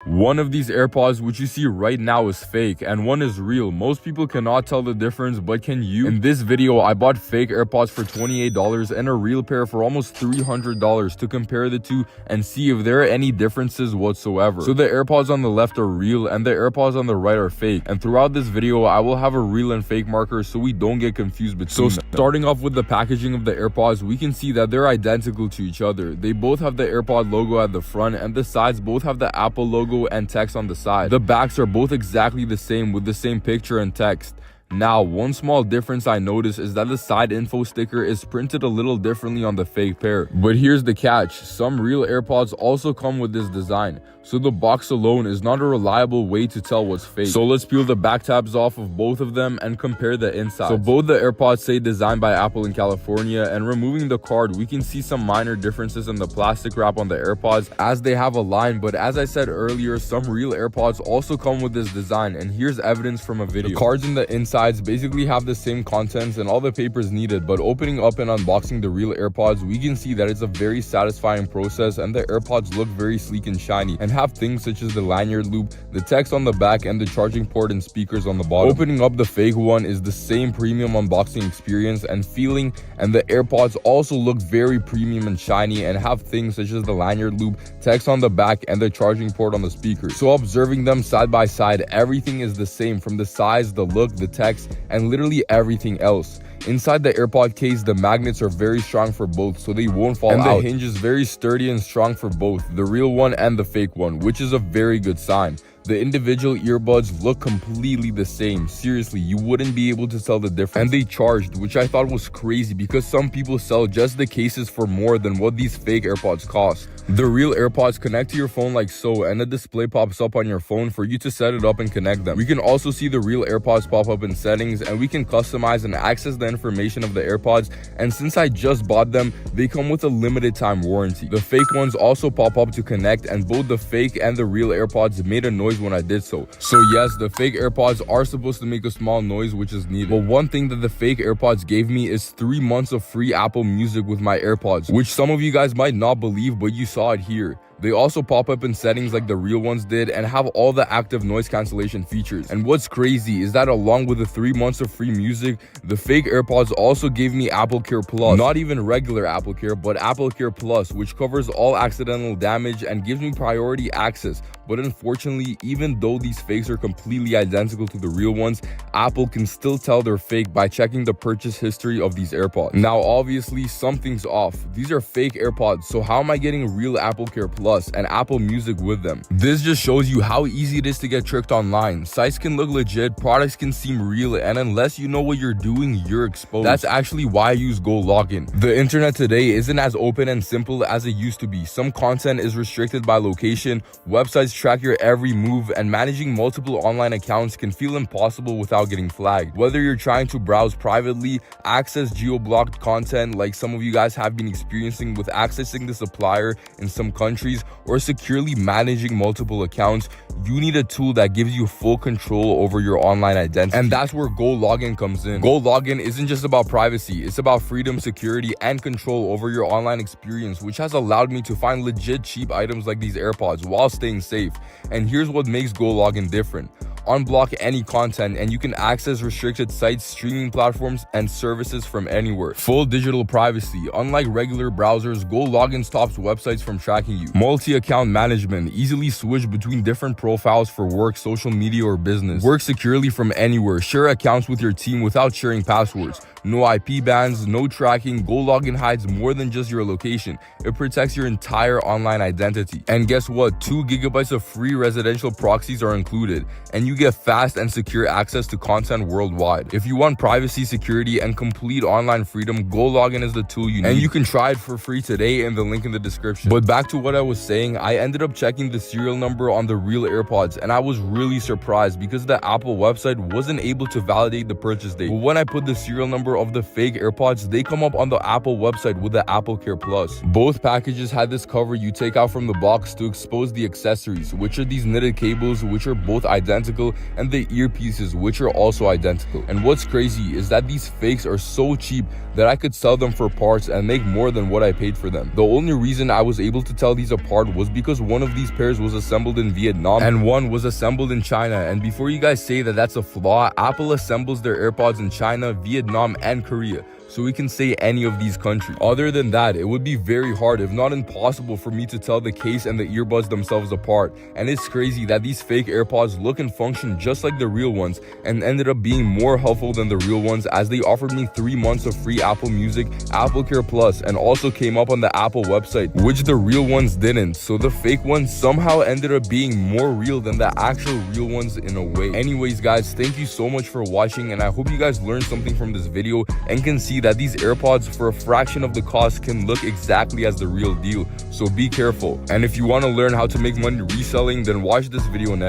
One of these AirPods which you see right now is fake and one is real. Most people cannot tell the difference, but can you? In this video, I bought fake AirPods for $28 and a real pair for almost $300 to compare the two and see if there are any differences whatsoever. So the AirPods on the left are real and the AirPods on the right are fake. And throughout this video, I will have a real and fake marker so we don't get confused between them. Starting off with the packaging of the AirPods, we can see that they're identical to each other. They both have the AirPod logo at the front and the sides both have the Apple logo and text on the side. The backs are both exactly the same with the same picture and text. Now, one small difference I noticed is that the side info sticker is printed a little differently on the fake pair. But here's the catch, some real AirPods also come with this design, so the box alone is not a reliable way to tell what's fake. So let's peel the back tabs off of both of them and compare the inside. So both the AirPods say designed by Apple in California, and removing the card, we can see some minor differences in the plastic wrap on the AirPods as they have a line, but as I said earlier, some real AirPods also come with this design, and here's evidence from a video. The cards in the inside basically have the same contents and all the papers needed, but opening up and unboxing the real AirPods, we can see that it's a very satisfying process and the AirPods look very sleek and shiny and have things such as the lanyard loop, the text on the back, and the charging port and speakers on the bottom. Opening up the fake one is the same premium unboxing experience and feeling, and the AirPods also look very premium and shiny and have things such as the lanyard loop, text on the back, and the charging port on the speaker. So observing them side by side, everything is the same from the size, the look, the text, and literally everything else. Inside the AirPod case, the magnets are very strong for both, so they won't fall out. And the hinge is very sturdy and strong for both, the real one and the fake one, which is a very good sign. The individual earbuds look completely the same. Seriously, you wouldn't be able to tell the difference. And they charged, which I thought was crazy because some people sell just the cases for more than what these fake AirPods cost. The real AirPods connect to your phone like so, and a display pops up on your phone for you to set it up and connect them. We can also see the real AirPods pop up in settings, and we can customize and access the information of the AirPods, and since I just bought them, they come with a limited time warranty. The fake ones also pop up to connect, and both the fake and the real AirPods made a noise when I did so. So yes, the fake AirPods are supposed to make a small noise, which is needed. But one thing that the fake AirPods gave me is 3 months of free Apple Music with my AirPods, which some of you guys might not believe, but you saw it here. They also pop up in settings like the real ones did and have all the active noise cancellation features. And what's crazy is that along with the 3 months of free music, the fake AirPods also gave me Apple Care Plus. Not even regular Apple Care, but Apple Care Plus, which covers all accidental damage and gives me priority access. But unfortunately, even though these fakes are completely identical to the real ones, Apple can still tell they're fake by checking the purchase history of these AirPods. Now, obviously, something's off. These are fake AirPods, so how am I getting real Apple Care Plus and Apple Music with them? This just shows you how easy it is to get tricked online. Sites can look legit, products can seem real, and unless you know what you're doing, you're exposed. That's actually why I use Go Login. The internet today isn't as open and simple as it used to be. Some content is restricted by location, websites track your every move, and managing multiple online accounts can feel impossible without getting flagged. Whether you're trying to browse privately, access geo-blocked content like some of you guys have been experiencing with accessing the supplier in some countries, or securely managing multiple accounts, you need a tool that gives you full control over your online identity. And that's where Go Login comes in. Go Login isn't just about privacy, it's about freedom, security, and control over your online experience, which has allowed me to find legit cheap items like these AirPods while staying safe. And here's what makes Go Login different. Unblock any content and you can access restricted sites, streaming platforms, and services from anywhere. Full digital privacy. Unlike regular browsers, Go Login stops websites from tracking you. Multi-account management. Easily switch between different profiles for work, social media, or business. Work securely from anywhere. Share accounts with your team without sharing passwords. No IP bans, no tracking. Go Login hides more than just your location. It protects your entire online identity. And guess what? 2 GB of free residential proxies are included, and you get fast and secure access to content worldwide. If you want privacy, security, and complete online freedom, Go Login is the tool you need. And you can try it for free today in the link in the description. But back to what I was saying, I ended up checking the serial number on the real AirPods, and I was really surprised because the Apple website wasn't able to validate the purchase date. But when I put the serial number of the fake AirPods, they come up on the Apple website with the Apple Care Plus. Both packages had this cover you take out from the box to expose the accessories, which are these knitted cables, which are both identical identical, and the earpieces, which are also identical. And what's crazy is that these fakes are so cheap that I could sell them for parts and make more than what I paid for them. The only reason I was able to tell these apart was because one of these pairs was assembled in Vietnam and one was assembled in China. And before you guys say that that's a flaw, Apple assembles their AirPods in China, Vietnam, and Korea. So we can say any of these countries. Other than that, it would be very hard, if not impossible, for me to tell the case and the earbuds themselves apart. And it's crazy that these fake AirPods look and function just like the real ones and ended up being more helpful than the real ones, as they offered me 3 months of free Apple Music, Apple Care Plus, and also came up on the Apple website, which the real ones didn't. So the fake ones somehow ended up being more real than the actual real ones in a way. Anyways guys, thank you so much for watching, and I hope you guys learned something from this video and can see that these AirPods for a fraction of the cost can look exactly as the real deal. So be careful. And if you want to learn how to make money reselling, then watch this video next.